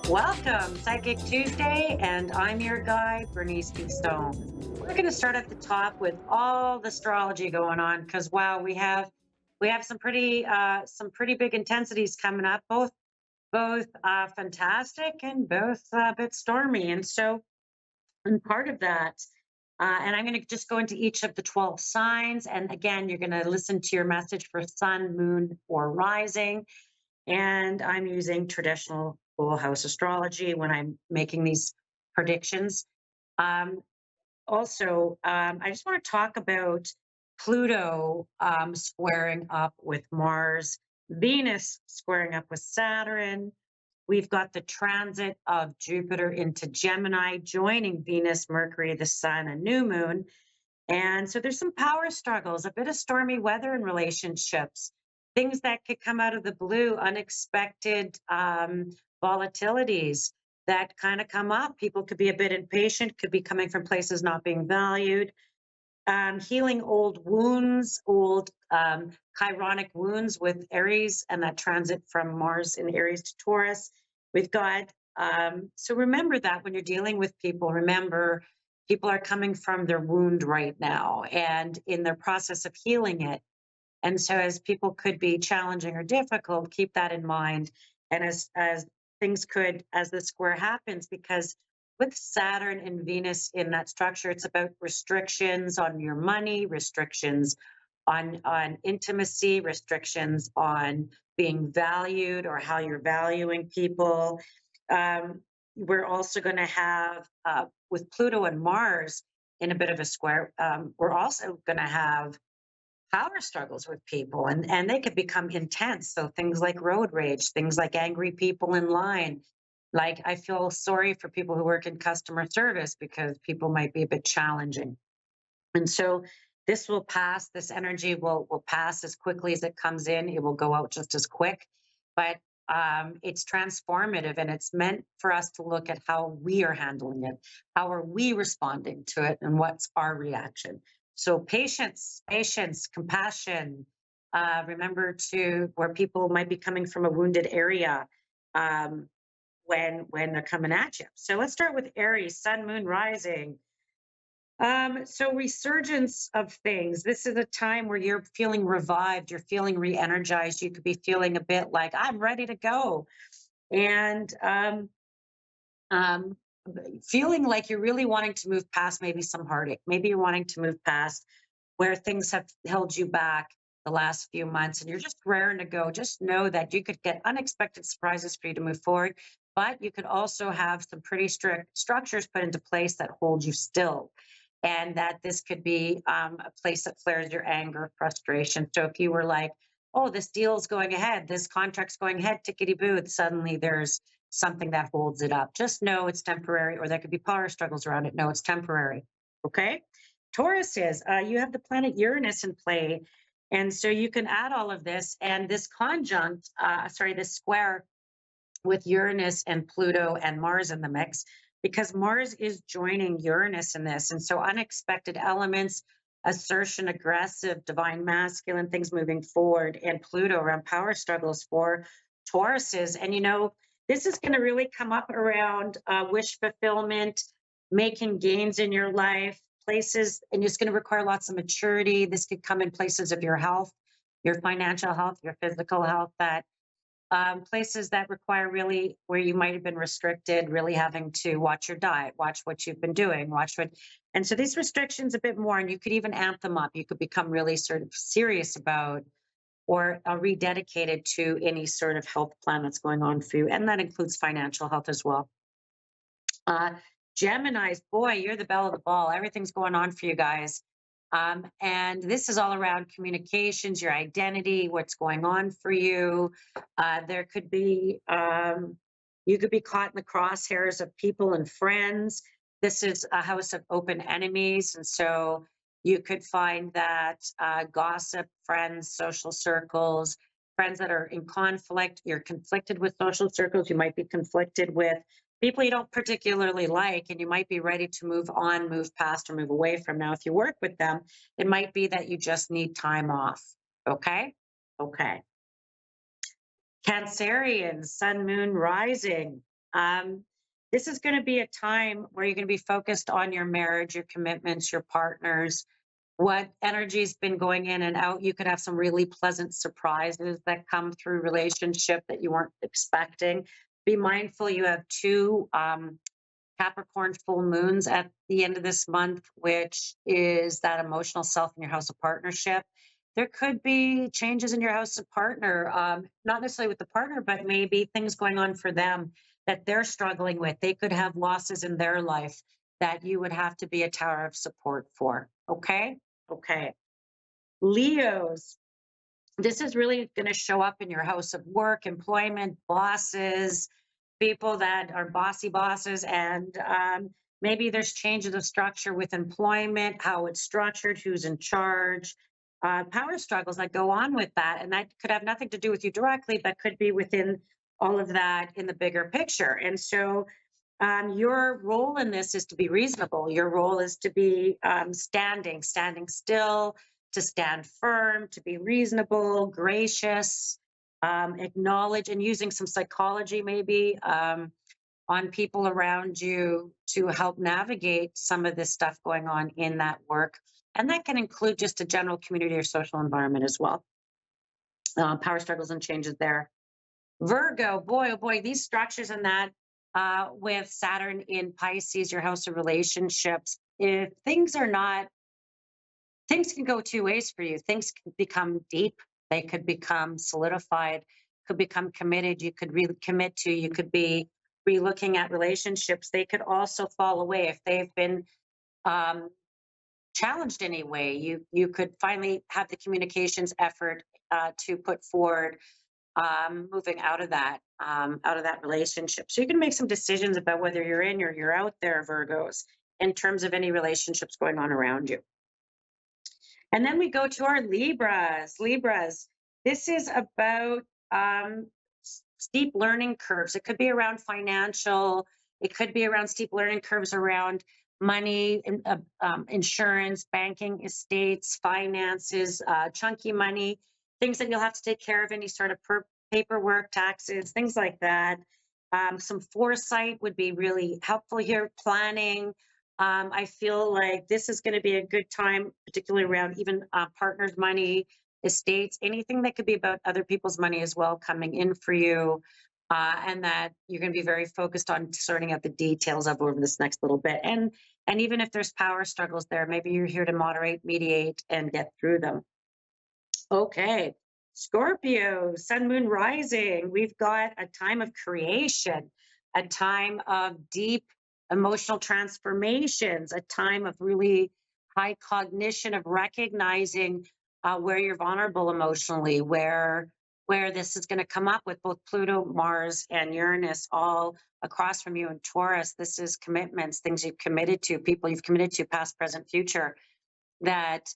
Welcome, Psychic Tuesday, and I'm your guide, Bernice Bisson. We're going to start at the top with all the astrology going on because wow, we have some pretty big intensities coming up, both fantastic and both a bit stormy. And part of that, and I'm going to just go into each of the 12 signs. And again, you're going to listen to your message for sun, moon, or rising. And I'm using traditional full house astrology when I'm making these predictions. Um, I just want to talk about Pluto squaring up with Mars, Venus squaring up with Saturn. We've got the transit of Jupiter into Gemini, joining Venus, Mercury, the Sun, and new moon. And so there's some power struggles, a bit of stormy weather in relationships, things that could come out of the blue, unexpected volatilities that kind of come up. People could be a bit impatient, could be coming from places not being valued, healing old wounds, old chironic wounds with Aries and that transit from Mars in Aries to Taurus. We've got, so remember that when you're dealing with people, remember people are coming from their wound right now and in their process of healing it. And so as people could be challenging or difficult, keep that in mind. And as things could, as the square happens, because with Saturn and Venus in that structure, it's about restrictions on your money, restrictions on intimacy, restrictions on being valued or how you're valuing people. Um, we're also going to have with Pluto and Mars in a bit of a square. We're also going to have power struggles with people and they could become intense, so things like road rage, things like angry people in line. Like, I feel sorry for people who work in customer service because people might be a bit challenging. And so this will pass, this energy will pass as quickly as it comes in, it will go out just as quick. But it's transformative and it's meant for us to look at how we are handling it, how are we responding to it, and what's our reaction. So patience, compassion. Remember to where people might be coming from a wounded area um, when they're coming at you. So let's start with Aries, Sun, Moon, Rising. So resurgence of things. This is a time where you're feeling revived, you're feeling re-energized. You could be feeling a bit like I'm ready to go, and um, feeling like you're really wanting to move past maybe some heartache. Maybe you're wanting to move past where things have held you back the last few months, and you're just raring to go. Just know that you could get unexpected surprises for you to move forward, but you could also have some pretty strict structures put into place that hold you still, and that this could be a place that flares your anger, frustration. So if you were like, oh, this deal's going ahead, this contract's going ahead, tickety boo, suddenly there's something that holds it up. Just know it's temporary, or there could be power struggles around it. No, it's temporary. Okay. Taurus is, you have the planet Uranus in play. And so you can add all of this and this this square with Uranus and Pluto and Mars in the mix, because Mars is joining Uranus in this. And so unexpected elements, assertion, aggressive, divine masculine, things moving forward, and Pluto around power struggles for Tauruses. And, this is going to really come up around wish fulfillment, making gains in your life, places, and it's going to require lots of maturity. This could come in places of your health, your financial health, your physical health, that places that require really where you might have been restricted, really having to watch your diet, watch what you've been doing, and so these restrictions a bit more, and you could even amp them up. You could become really sort of serious about or rededicated to any sort of health plan that's going on for you. And that includes financial health as well. Uh, Gemini's, boy, you're the belle of the ball. Everything's going on for you guys. And this is all around communications, your identity, what's going on for you. There could be, you could be caught in the crosshairs of people and friends. This is a house of open enemies. And so you could find that gossip, friends, social circles, friends that are in conflict. You're conflicted with social circles. You might be conflicted with people you don't particularly like, and you might be ready to move on, move past, or move away from. Now, if you work with them, it might be that you just need time off. Okay. Okay. Cancerian, sun, moon, rising. This is going to be a time where you're going to be focused on your marriage, your commitments, your partners, what energy's been going in and out. You could have some really pleasant surprises that come through relationship that you weren't expecting. Be mindful you have two Capricorn full moons at the end of this month, which is that emotional self in your house of partnership. There could be changes in your house of partner, not necessarily with the partner, but maybe things going on for them that they're struggling with. They could have losses in their life that you would have to be a tower of support for. Okay. Okay. Leos, this is really going to show up in your house of work, employment, bosses, people that are bossy bosses, and maybe there's changes of structure with employment, how it's structured, who's in charge, power struggles that go on with that. And that could have nothing to do with you directly, but could be within all of that in the bigger picture. And so your role in this is to be reasonable. Your role is to be standing still, to stand firm, to be reasonable, gracious, acknowledge, and using some psychology maybe on people around you to help navigate some of this stuff going on in that work. And that can include just a general community or social environment as well. Power struggles and changes there. Virgo, boy, oh boy, these structures and that with Saturn in Pisces, your house of relationships, if things are not, things can go two ways for you. Things can become deep, they could become solidified, could become committed, you could really commit to, you could be re-looking at relationships. They could also fall away if they've been um, challenged anyway. You could finally have the communications effort to put forward moving out of that relationship. So you can make some decisions about whether you're in or you're out there, Virgos, in terms of any relationships going on around you. And then we go to our Libras. Libras, this is about steep learning curves. It could be around financial, it could be around steep learning curves around money, insurance, banking, estates, finances, chunky money, things that you'll have to take care of, any sort of paperwork, taxes, things like that. Some foresight would be really helpful here, planning. I feel like this is going to be a good time, particularly around even partners' money, estates, anything that could be about other people's money as well coming in for you. And that you're going to be very focused on sorting out the details of over this next little bit. And even if there's power struggles there, maybe you're here to moderate, mediate, and get through them. Okay. Scorpio, sun, moon, rising. We've got a time of creation, a time of deep emotional transformations, a time of really high cognition of recognizing where you're vulnerable emotionally, where this is going to come up with both Pluto, Mars, and Uranus all across from you in Taurus. This is commitments, things you've committed to, people you've committed to, past, present, future. That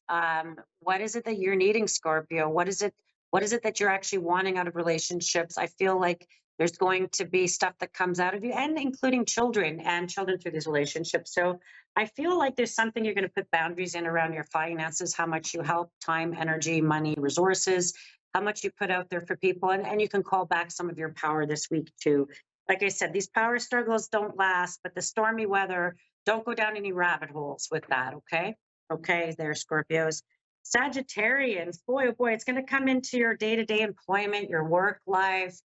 what is it that you're needing, Scorpio? What is it that you're actually wanting out of relationships? I feel like there's going to be stuff that comes out of you, and including children and children through these relationships. So I feel like there's something you're going to put boundaries in around your finances, how much you help, time, energy, money, resources, how much you put out there for people. And you can call back some of your power this week too. Like I said, these power struggles don't last, but the stormy weather, don't go down any rabbit holes with that, okay? Okay, there, Scorpios. Sagittarians, boy, oh boy, it's going to come into your day-to-day employment, your work life.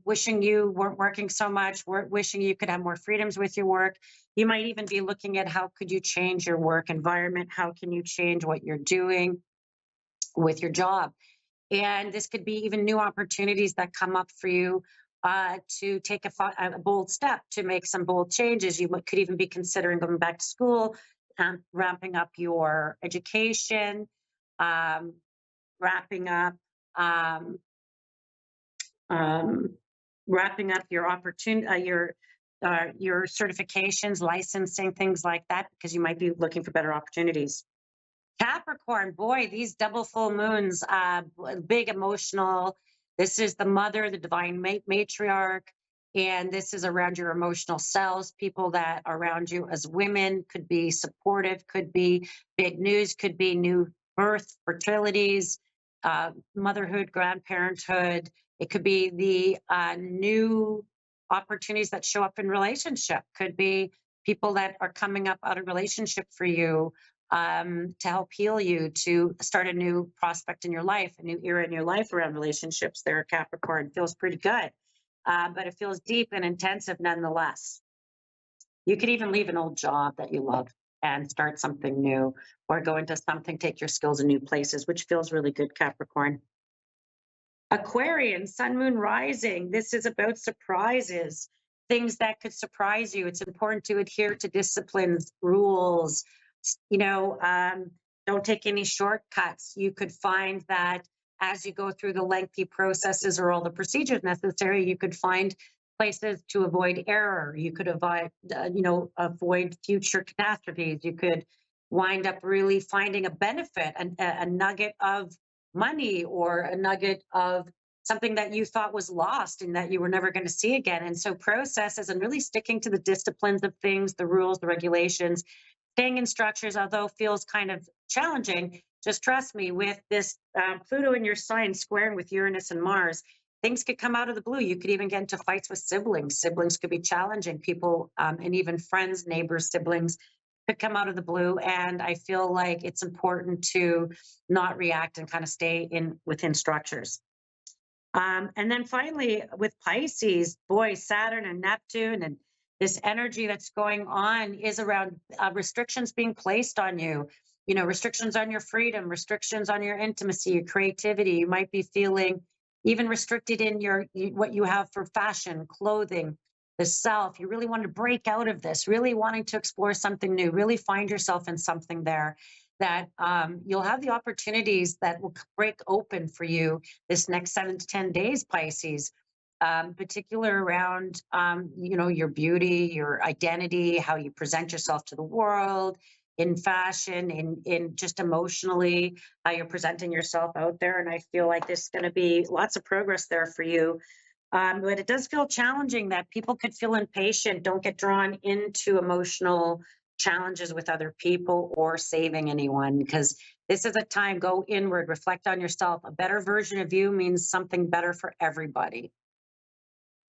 Wishing you weren't working so much, wishing you could have more freedoms with your work. You might even be looking at how could you change your work environment? How can you change what you're doing with your job? And this could be even new opportunities that come up for you to take a bold step, to make some bold changes. You could even be considering going back to school, ramping up your education, wrapping up um, wrapping up your opportunity, your certifications, licensing, things like that, because you might be looking for better opportunities. Capricorn, boy, these double full moons, big emotional. This is the mother, the divine matriarch, and this is around your emotional selves. People that are around you as women could be supportive, could be big news, could be new birth, fertilities, motherhood, grandparenthood, It could be the new opportunities that show up in relationship. Could be people that are coming up out of relationship for you, to help heal you, to start a new prospect in your life, a new era in your life around relationships. There, Capricorn feels pretty good, but it feels deep and intensive nonetheless. You could even leave an old job that you love and start something new, or go into something, take your skills in new places, which feels really good, Capricorn. Aquarian, sun, moon, rising. This is about surprises, things that could surprise you. It's important to adhere to disciplines, rules. You know, don't take any shortcuts. You could find that as you go through the lengthy processes or all the procedures necessary, you could find places to avoid error. You could avoid, avoid future catastrophes. You could wind up really finding a benefit, a nugget of money, or a nugget of something that you thought was lost and that you were never going to see again. And so processes and really sticking to the disciplines of things, the rules, the regulations, staying in structures, although feels kind of challenging, just trust me, with this Pluto in your sign squaring with Uranus and Mars, things could come out of the blue. You could even get into fights with siblings. Siblings could be challenging. People, and even friends, neighbors, siblings could come out of the blue. And I feel like it's important to not react and kind of stay in within structures. And then finally, with Pisces, boy, Saturn and Neptune and this energy that's going on is around restrictions being placed on you. You know, restrictions on your freedom, restrictions on your intimacy, your creativity. You might be feeling even restricted in what you have for fashion, clothing, the self. You really want to break out of this, really wanting to explore something new, really find yourself in something there, that you'll have the opportunities that will break open for you this next 7 to 10 days, Pisces, particular around, your beauty, your identity, how you present yourself to the world, in fashion, in just emotionally, how you're presenting yourself out there. And I feel like there's going to be lots of progress there for you. But it does feel challenging that people could feel impatient, don't get drawn into emotional challenges with other people or saving anyone, because this is a time, go inward, reflect on yourself. A better version of you means something better for everybody.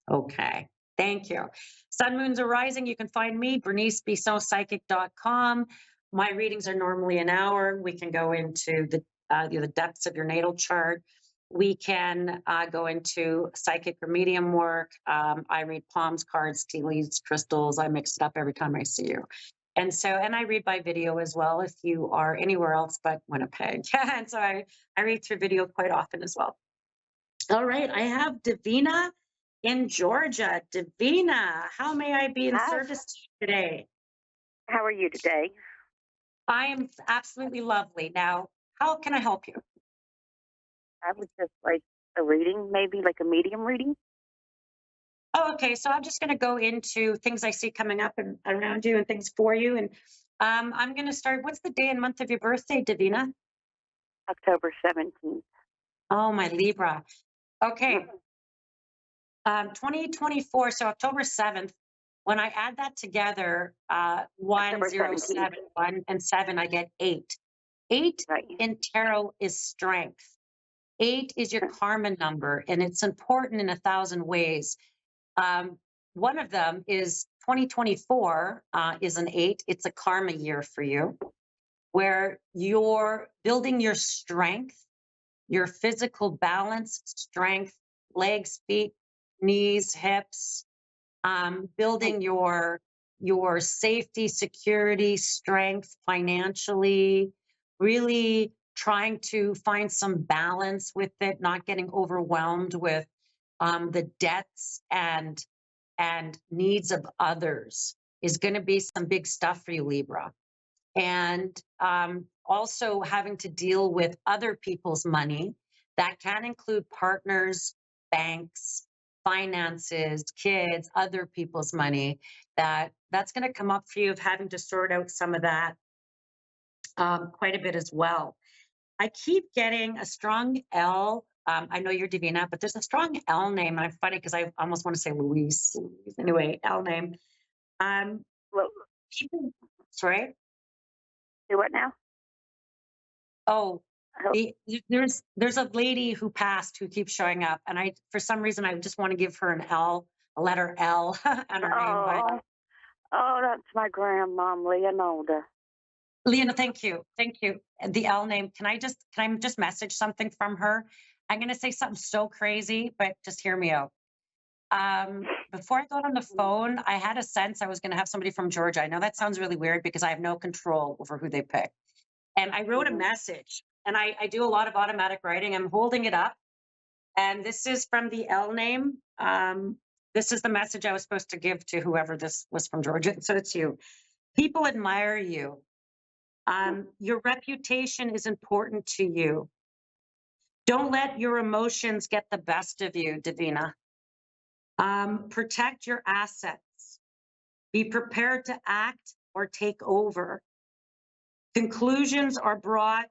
Okay. Thank you. Sun, moons are rising. You can find me, Bernice Bisson, psychic.com. My readings are normally an hour. We can go into the depths of your natal chart. We can go into psychic or medium work. I read palms, cards, tea leaves, crystals. I mix it up every time I see you. And I read by video as well if you are anywhere else but Winnipeg. And so I read through video quite often as well. All right. I have Davina in Georgia. Davina, how may I be in Hi, service to you today? how are you today? I am absolutely lovely. Now, how can I help you? I would just like a reading, maybe like a medium reading. Oh, okay. So I'm just going to go into things I see coming up and around you and things for you. And I'm going to start. What's the day and month of your birthday, Davina? October 17th. Oh, my Libra. Okay. Mhm. 2024, so October 7th. When I add that together, one, October zero, 17th, 7, 1, and 7, I get 8. 8 right. in tarot is strength. 8 is your karma number, and it's important in 1,000 ways. Um, one of them is 2024 is an 8. It's a karma year for you, where you're building your strength, your physical balance, strength, legs, feet, knees, hips, Right. building your safety, security, strength financially, really trying to find some balance with it, not getting overwhelmed with the debts and needs of others is going to be some big stuff for you, Libra. And also having to deal with other people's money. That can include partners, banks, finances, kids, other people's money. That's going to come up for you of having to sort out some of that quite a bit as well. I keep getting a strong L. I know you're Divina, but there's a strong L name. And I'm funny because I almost want to say Louise. Anyway, L name. Um, Well, sorry. do what now? Oh, Oh, There's a lady who passed who keeps showing up, and I for some reason I just want to give her an L, a letter L on her name. But oh, oh, that's my grandmom, Leonolda. Leona, thank you. The L name. Can I just message something from her? I'm going to say something so crazy, but just hear me out. Before I got on the phone, I had a sense I was going to have somebody from Georgia. I know that sounds really weird because I have no control over who they pick. And I wrote a Mm-hmm. message, and I do a lot of automatic writing. I'm holding it up, and this is from the L name. This is the message I was supposed to give to whoever this was from Georgia. So it's you. People admire you. Your reputation is important to you. Don't let your emotions get the best of you, Davina. Protect your assets. Be prepared to act or take over. Conclusions are brought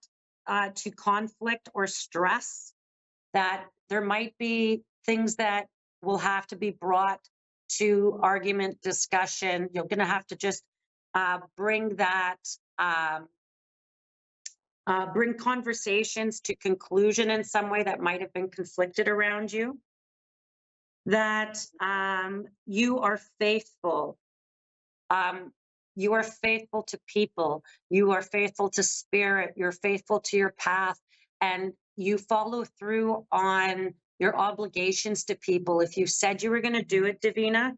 to conflict or stress, that there might be things that will have to be brought to argument, discussion. You're going to have to just bring that, um, bring conversations to conclusion in some way that might have been conflicted around you. That you are faithful. You are faithful to people. You are faithful to spirit. You're faithful to your path. And you follow through on your obligations to people. If you said you were going to do it, Davina,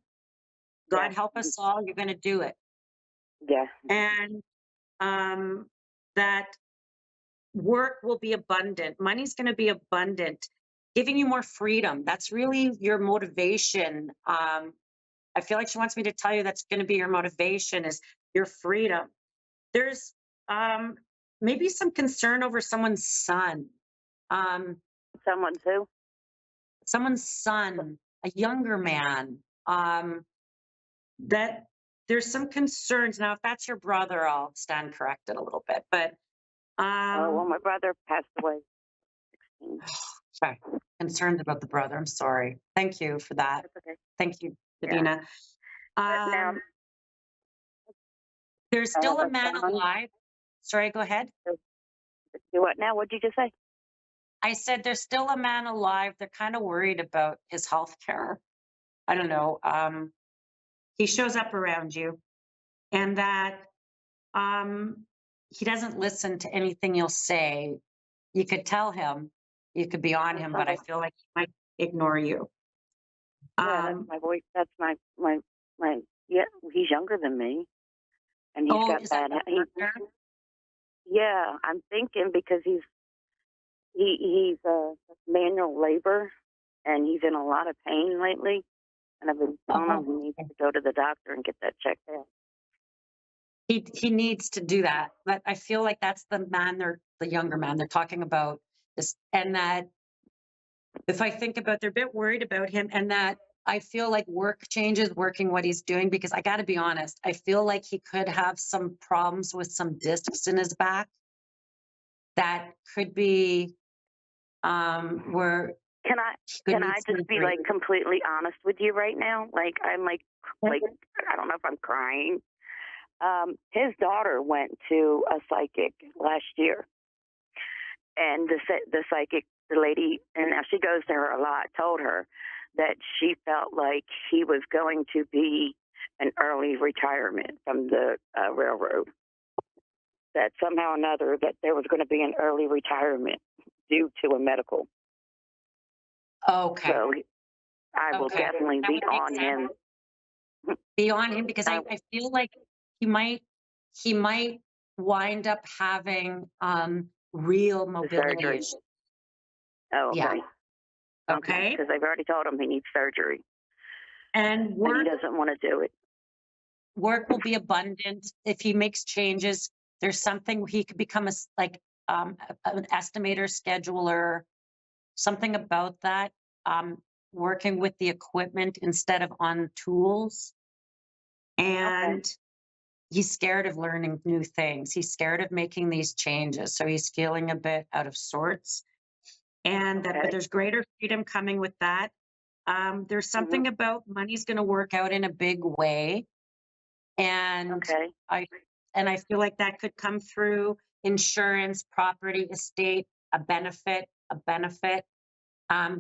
Yeah, God help us all, you're going to do it. yeah. And that work will be abundant. Money's going to be abundant, giving you more freedom. That's really your motivation. I feel like she wants me to tell you that's going to be your motivation is your freedom. There's um, maybe some concern over um, Someone too. someone's son, a younger man. That there's some concerns. Now, if that's your brother, I'll stand corrected a little bit. But Oh, well, um, my brother passed away. Mm, sorry, concerned about the brother. I'm sorry. Thank you for that. that's okay. Thank you, Yeah. Davina. But now Um, there's I still have a a man son. alive. Sorry, go ahead. So, do what now? What'd you just say? I said there's still a man alive. They're kind of worried about his health care. I don't know. He shows up around you, and that um, he doesn't listen to anything you'll say. You could tell him, you could be on him, but I Oh, feel like he might ignore you. yeah, that's Um, my voice. That's my. Yeah, he's younger than me, and he's oh, got is that bad. the partner? Yeah, I'm thinking because he's manual labor, and he's in a lot of pain lately. And I've been telling him Oh, he needs to go to the doctor and get that checked out. he needs to do that. But I feel like that's the man. They're the younger man. They're talking about this, and that if I think about, they're a bit worried about him, and that I feel like work changes, working what he's doing, because I got to be honest, I feel like he could have some problems with some discs in his back that could be where Can I he could can need I just be surgery. like completely honest with you right now? Like I'm like I don't know if I'm crying. His daughter went to a psychic last year, and the psychic, the lady, and now she goes to her a lot, told her that she felt like he was going to be an early retirement from the railroad. That somehow or another that there was going to be an early retirement due to a medical. Okay. So I will Okay. definitely That be would make on sense. him. Be on him because I, I feel like he might he might wind up having real the mobility surgery. issues. Oh, Yeah. okay. Okay. Okay. Because they've already told him he needs surgery And and he doesn't want to do it. work will be abundant if he makes changes. There's something he could become like an estimator, scheduler, something about that. Working with the equipment instead of on tools. Okay. And he's scared of learning new things. He's scared of making these changes. So he's feeling a bit out of sorts. And that, but Okay. there's greater freedom coming with that. There's Hmm. something about money's going to work out in a big way. And Okay. I and I feel like that could come through insurance, property, estate, a benefit, but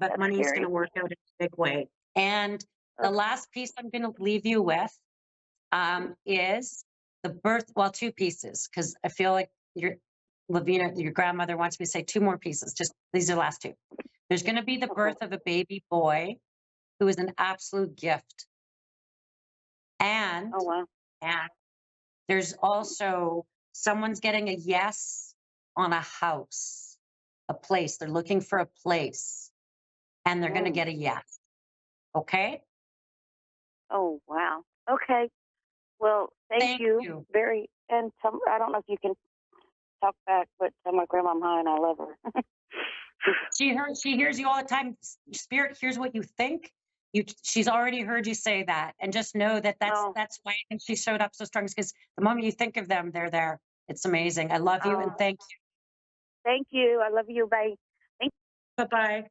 That's money is going scary. to work out in a big way. And the Okay. last piece I'm going to leave you with is the birth. Well, two pieces, because I feel like Lavina, your grandmother wants me to say two more pieces. Just these are the last two. There's going to be the Okay. birth of a baby boy who is an absolute gift. And, Oh wow. and there's also someone's getting a yes on a house, a place. They're looking for a place and they're going to Mm. get a yes. Okay. Oh wow. Okay. Well, thank Thank you you. very. And I don't know if you can talk back, but tell my grandma I'm high and I love her. She hears you all the time. Spirit hears what you think. She's already heard you say that. And just know that Oh. that's why I think she showed up so strong, because the moment you think of them, they're there. It's amazing. I love you and Oh. thank you. Thank you. I love you. Bye. Thank. Bye-bye.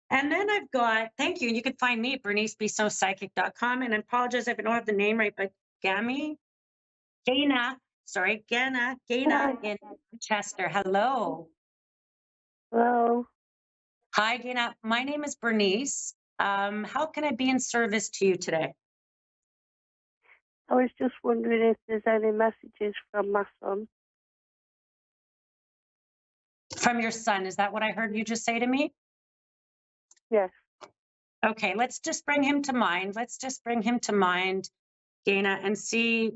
And then I've got, thank you. And you can find me at bernicebissonpsychic.com. And I apologize if I don't have the name right, but Gana, sorry, Gana in Manchester. Hello. Hello. Hi, Gana. My name is Bernice. How can I be in service to you today? I was just wondering if there's any messages from my son. From your son, is that what I heard you just say to me? Yes. Okay, let's just bring him to mind. Let's just bring him to mind, Dana, and see.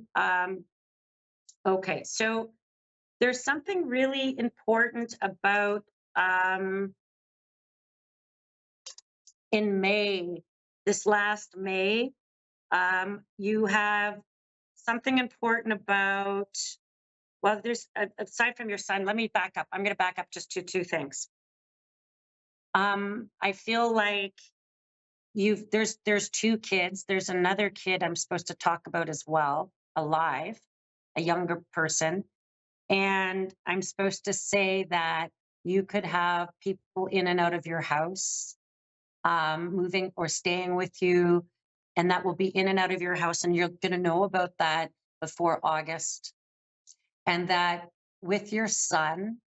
Okay, so there's something really important about in May, this last May, you have something important about, well, there's aside from your son, let me back up. I'm going to back up just to two things. I feel like there's two kids. There's another kid I'm supposed to talk about as well, alive, a younger person. And I'm supposed to say that you could have people in and out of your house, moving or staying with you, and that will be in and out of your house. And you're going to know about that before August. And that with your son,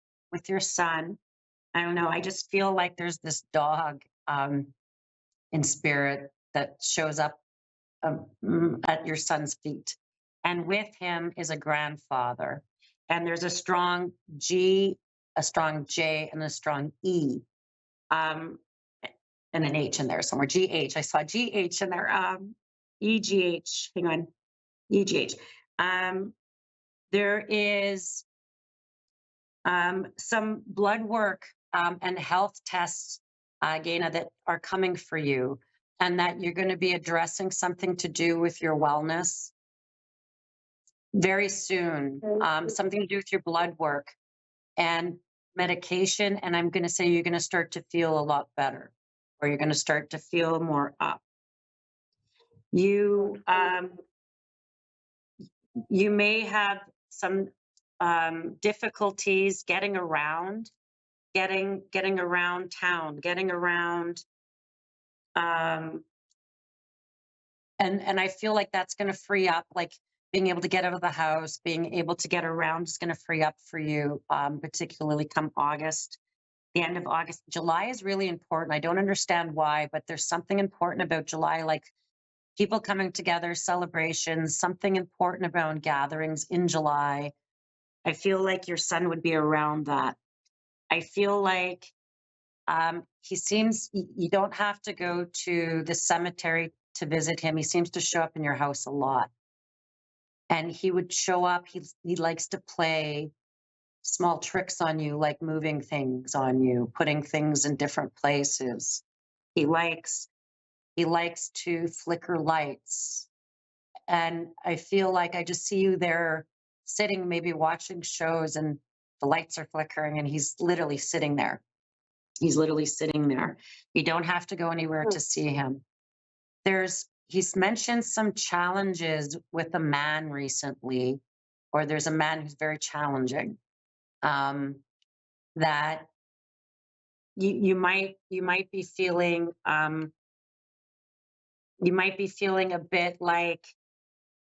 I don't know, I just feel like there's this dog in spirit that shows up at your son's feet. And with him is a grandfather. And there's a strong G, a strong J, and a strong E. Um, and an H in there somewhere. GH. I saw GH in there. EGH. Hang on. EGH. There is some blood work and health tests, Gaina, that are coming for you, and that you're going to be addressing something to do with your wellness very soon, something to do with your blood work and medication. And I'm going to say you're going to start to feel a lot better, or you're going to start to feel more up. You you may have some difficulties getting around, getting around town, getting around, um, and I feel like that's going to free up, like being able to get out of the house, being able to get around is going to free up for you, particularly come August, the end of August. July is really important. I don't understand why, but there's something important about July, like people coming together, celebrations, something important about gatherings in July. I feel like your son would be around that. I feel like he seems, you don't have to go to the cemetery to visit him. He seems to show up in your house a lot. And he would show up, he likes to play small tricks on you, like moving things on you, putting things in different places. He likes to flicker lights. And I feel like I just see you there sitting, maybe watching shows, and the lights are flickering and he's literally sitting there. He's literally sitting there. You don't have to go anywhere to see him. He's mentioned some challenges with a man recently, or there's a man who's very challenging. That you might be feeling, you might be feeling a bit like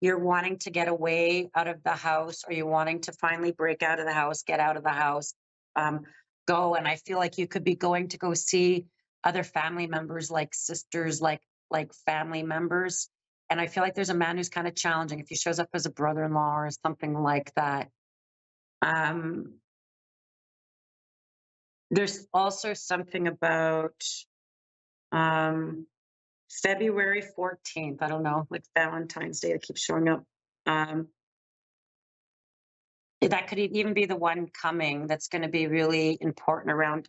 you're wanting to get away out of the house, or you're wanting to finally break out of the house, get out of the house, um, go. And I feel like you could be going to go see other family members, like sisters, like family members. And I feel like there's a man who's kind of challenging if he shows up as a brother-in-law or something like that. Um, there's also something about um, February 14th. I don't know, like Valentine's Day that keeps showing up. Um, that could even be the one coming that's going to be really important around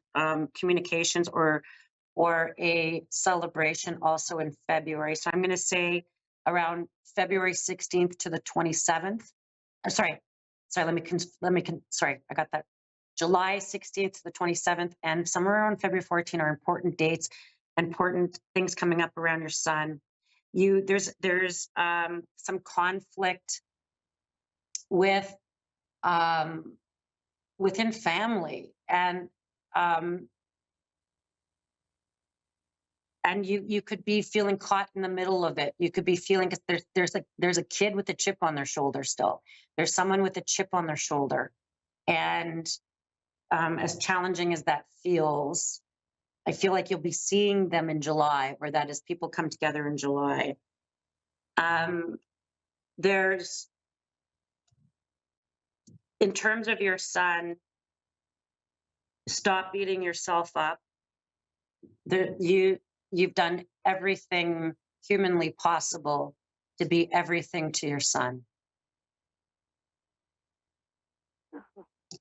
communications, or a celebration also in February. So I'm going to say around February 16th to the 27th. Sorry, sorry, I got that. July 16th to the 27th, and somewhere around February 14 are important dates, important things coming up around your son. There's some conflict with within family, um, and you could be feeling caught in the middle of it. You could be feeling, because there's a kid with a chip on their shoulder still. There's someone with a chip on their shoulder, and as challenging as that feels, I feel like you'll be seeing them in July, or that as people come together in July. There's, in terms of your son, stop beating yourself up. You've done everything humanly possible to be everything to your son,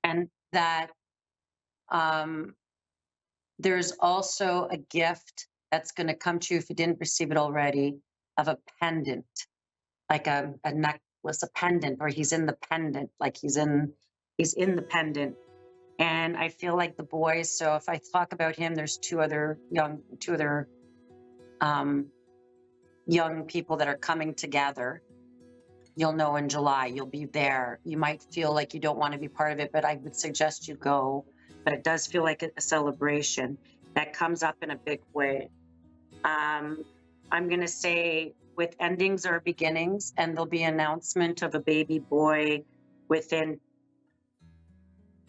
and that there's also a gift that's going to come to you, if you didn't receive it already, of a pendant, like a necklace, a pendant, or he's in the pendant, like he's in the pendant. And I feel like the boys, so if I talk about him, there's two other young people that are coming together. You'll know in July, you'll be there. You might feel like you don't want to be part of it, but I would suggest you go. But it does feel like a celebration that comes up in a big way. I'm going to say, with endings are beginnings, and there'll be an announcement of a baby boy within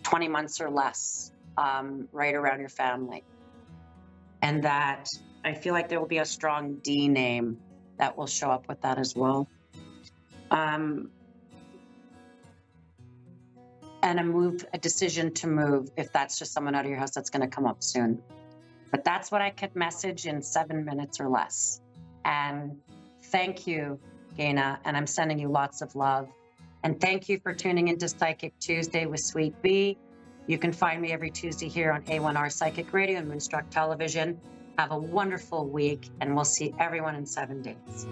20 months or less, right around your family. And that I feel like there will be a strong D name that will show up with that as well. And a decision to move, if that's just someone out of your house, that's going to come up soon. But that's what I could message in 7 minutes or less. And thank you, Gaina, and I'm sending you lots of love. And thank you for tuning into Psychic Tuesday with Sweet Bee. You can find me every Tuesday here on A1R Psychic Radio and Moonstruck Television. Have a wonderful week, and we'll see everyone in 7 days.